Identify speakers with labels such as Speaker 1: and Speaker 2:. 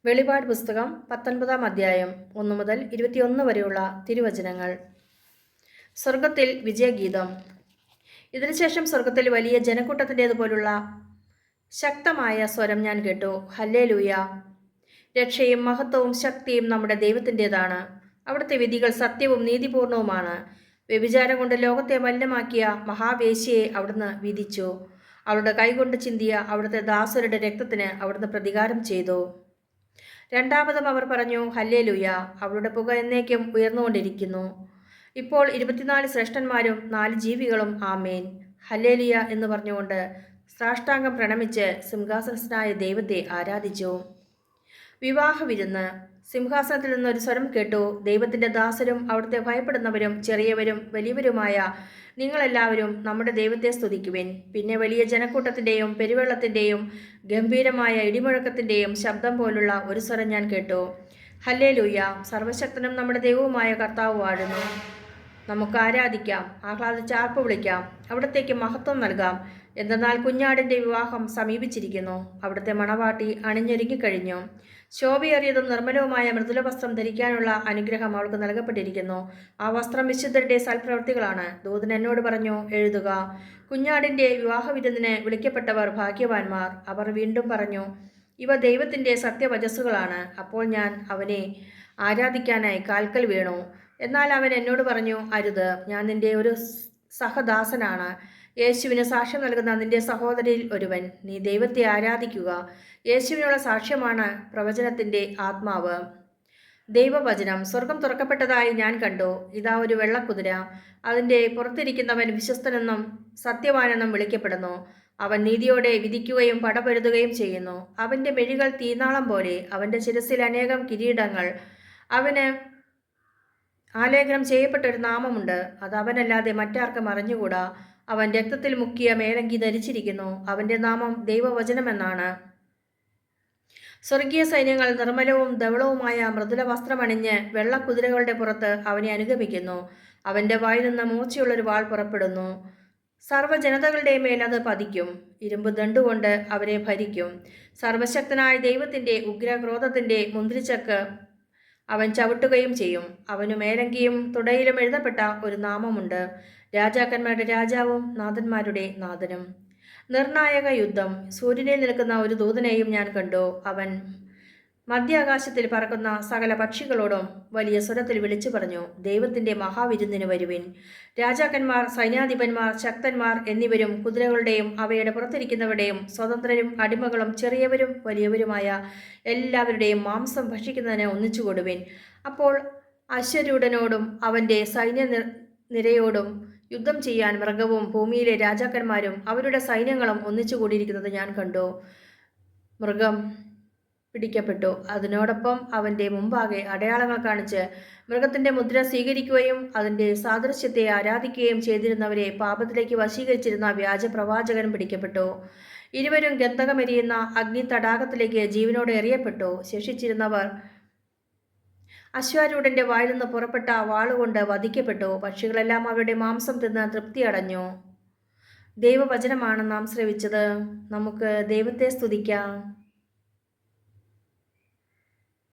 Speaker 1: വെളിപാട് പുസ്തകം 19-ാം അധ്യായം 1 മുതൽ 21 വരെയുള്ള തിരുവചനങ്ങൾ. സ്വർഗത്തിൽ വിജയഗീതം. ഇതിനുശേഷം സ്വർഗത്തിൽ വലിയ ജനക്കൂട്ടത്തിൻ്റേതുപോലുള്ള ശക്തമായ സ്വരം ഞാൻ കേട്ടു. ഹല്ലേലൂയ! രക്ഷയും മഹത്വവും ശക്തിയും നമ്മുടെ ദൈവത്തിൻ്റേതാണ്. അവിടുത്തെ വിധികൾ സത്യവും നീതിപൂർണവുമാണ്. വ്യഭിചാരം കൊണ്ട് ലോകത്തെ മലിനമാക്കിയ മഹാവേശ്യയെ അവിടുന്ന് വിധിച്ചു. അവളുടെ കൈകൊണ്ട് ചിന്തിയ അവിടുത്തെ ദാസരുടെ രക്തത്തിന് അവിടുന്ന് പ്രതികാരം ചെയ്തു. രണ്ടാമതും അവർ പറഞ്ഞു, ഹല്ലേലൂയ! അവളുടെ പുക എന്നേക്കും ഉയർന്നുകൊണ്ടിരിക്കുന്നു. ഇപ്പോൾ 24 ശ്രേഷ്ഠന്മാരും 4 ജീവികളും ആമേൻ, ഹല്ലേലൂയ എന്ന് പറഞ്ഞുകൊണ്ട് സാഷ്ടാംഗം പ്രണമിച്ച് സിംഹാസനസ്ഥനായ ദൈവത്തെ ആരാധിച്ചു. വിവാഹ വിരുന്ന്. സിംഹാസനത്തിൽ നിന്നൊരു സ്വരം കേട്ടു. ദൈവത്തിൻ്റെ ദാസരും അവിടുത്തെ ഭയപ്പെടുന്നവരും ചെറിയവരും വലിയവരുമായ നിങ്ങളെല്ലാവരും നമ്മുടെ ദൈവത്തെ സ്തുതിക്കുവിൻ. പിന്നെ വലിയ ജനക്കൂട്ടത്തിൻ്റെയും പെരുവെള്ളത്തിൻ്റെയും ഗംഭീരമായ ഇടിമുഴക്കത്തിൻ്റെയും ശബ്ദം പോലുള്ള ഒരു സ്വരം ഞാൻ കേട്ടു. ഹല്ലേലൂയ! സർവശക്തനും നമ്മുടെ ദൈവവുമായ കർത്താവ് വാഴുന്നു. നമുക്ക് ആരാധിക്കാം, ആഹ്ലാദിച്ച് ആർപ്പ് വിളിക്കാം, അവിടത്തേക്ക് മഹത്വം നൽകാം. എന്തെന്നാൽ കുഞ്ഞാടിൻ്റെ വിവാഹം സമീപിച്ചിരിക്കുന്നു. അവിടുത്തെ മണവാട്ടി അണിഞ്ഞൊരുങ്ങിക്കഴിഞ്ഞു. ശോഭയേറിയതും നിർമ്മലവുമായ മൃദുല വസ്ത്രം ധരിക്കാനുള്ള അനുഗ്രഹം അവൾക്ക് നൽകപ്പെട്ടിരിക്കുന്നു. ആ വസ്ത്രം വിശുദ്ധരുടെ സൽപ്രവൃത്തികളാണ്. ദൂതൻ എന്നോട് പറഞ്ഞു, എഴുതുക, കുഞ്ഞാടിൻ്റെ വിവാഹവിരുന്നിന് വിളിക്കപ്പെട്ടവർ ഭാഗ്യവാന്മാർ. അവർ വീണ്ടും പറഞ്ഞു, ഇവ ദൈവത്തിൻ്റെ സത്യവചസ്സുകളാണ്. അപ്പോൾ ഞാൻ അവനെ ആരാധിക്കാനായി കാൽക്കൽ വീണു. എന്നാൽ അവൻ എന്നോട് പറഞ്ഞു, അരുത്, ഞാൻ നിന്റെ ഒരു സഹദാസനാണ്, യേശുവിന് സാക്ഷ്യം നൽകുന്ന നിന്റെ സഹോദരിൽ ഒരുവൻ. നീ ദൈവത്തെ ആരാധിക്കുക. യേശുവിനുള്ള സാക്ഷ്യമാണ് പ്രവചനത്തിൻ്റെ ആത്മാവ്. ദൈവവചനം. സ്വർഗം തുറക്കപ്പെട്ടതായി ഞാൻ കണ്ടു. ഇതാ ഒരു വെള്ളക്കുതിര. അതിൻ്റെ പുറത്തിരിക്കുന്നവൻ വിശ്വസ്തനെന്നും സത്യവാനെന്നും വിളിക്കപ്പെടുന്നു. അവൻ നീതിയോടെ വിധിക്കുകയും പടപൊരുതുകയും ചെയ്യുന്നു. അവൻ്റെ മെഴികൾ തീനാളം പോലെ. അവൻ്റെ ശിരസിൽ അനേകം കിരീടങ്ങൾ. അവന് ആലേഖനം ചെയ്യപ്പെട്ടൊരു നാമമുണ്ട്. അത് അവനല്ലാതെ മറ്റാർക്കും അറിഞ്ഞുകൂടാ. അവൻ രക്തത്തിൽ മുക്കിയ മേലങ്കി ധരിച്ചിരിക്കുന്നു. അവൻ്റെ നാമം ദൈവവചനമെന്നാണ്. സ്വർഗീയ സൈന്യങ്ങൾ നിർമ്മലവും ധവളവുമായ മൃദുല വസ്ത്രമണിഞ്ഞ് വെള്ളക്കുതിരകളുടെ പുറത്ത് അവനെ അനുഗമിക്കുന്നു. അവൻ്റെ വായിൽ നിന്ന് മൂർച്ചയുള്ളൊരു വാൾ പുറപ്പെടുന്നു. സർവ്വജനതകളുടെ മേൽ അത് പതിക്കും. ഇരുമ്പ് ദണ്ടുകൊണ്ട് അവരെ ഭരിക്കും. സർവശക്തനായ ദൈവത്തിൻ്റെ ഉഗ്രക്രോധത്തിൻ്റെ മുന്തിരിച്ചക്ക് അവൻ ചവിട്ടുകയും ചെയ്യും. അവനു മേലങ്കിയും തുടയിലും എഴുതപ്പെട്ട ഒരു നാമമുണ്ട്. രാജാക്കന്മാരുടെ രാജാവും നാഥന്മാരുടെ നാഥനും. നിർണായക യുദ്ധം. സൂര്യനിൽ നിൽക്കുന്ന ഒരു ദൂതനെയും ഞാൻ കണ്ടു. അവൻ മധ്യാകാശത്തിൽ പറക്കുന്ന സകല പക്ഷികളോടും വലിയ സ്വരത്തിൽ വിളിച്ചു പറഞ്ഞു, ദൈവത്തിൻ്റെ മഹാവിരുന്നിന് വരുവിൻ. രാജാക്കന്മാർ, സൈന്യാധിപന്മാർ, ശക്തന്മാർ എന്നിവരും കുതിരകളുടെയും അവയുടെ പുറത്തിരിക്കുന്നവരുടെയും സ്വതന്ത്രരും അടിമകളും ചെറിയവരും വലിയവരുമായ എല്ലാവരുടെയും മാംസം ഭക്ഷിക്കുന്നതിന് ഒന്നിച്ചുകൊടുവിൻ. അപ്പോൾ അശ്വരൂഢനോടും അവൻ്റെ സൈന്യനിരയോടും യുദ്ധം ചെയ്യാൻ മൃഗവും ഭൂമിയിലെ രാജാക്കന്മാരും അവരുടെ സൈന്യങ്ങളും ഒന്നിച്ചുകൂടിയിരിക്കുന്നത് ഞാൻ കണ്ടു. മൃഗം പിടിക്കപ്പെട്ടു. അതിനോടൊപ്പം അവൻ്റെ മുമ്പാകെ അടയാളങ്ങൾ കാണിച്ച് മൃഗത്തിൻ്റെ മുദ്ര സ്വീകരിക്കുകയും അതിൻ്റെ സാദൃശ്യത്തെ ആരാധിക്കുകയും ചെയ്തിരുന്നവരെ പാപത്തിലേക്ക് വശീകരിച്ചിരുന്ന വ്യാജ പ്രവാചകൻ പിടിക്കപ്പെട്ടു. ഇരുവരും ഗന്ധകമെരിയുന്ന അഗ്നി തടാകത്തിലേക്ക് ജീവനോടെ എറിയപ്പെട്ടു. ശേഷിച്ചിരുന്നവർ അശ്വാരൂഢൻ്റെ വായിൽ നിന്ന് പുറപ്പെട്ട വാളുകൊണ്ട് വധിക്കപ്പെട്ടു. പക്ഷികളെല്ലാം അവരുടെ മാംസം തിന്ന് തൃപ്തി അടഞ്ഞു. ദൈവവചനമാണ് നാം ശ്രവിച്ചത്. നമുക്ക് ദൈവത്തെ സ്തുതിക്കാം.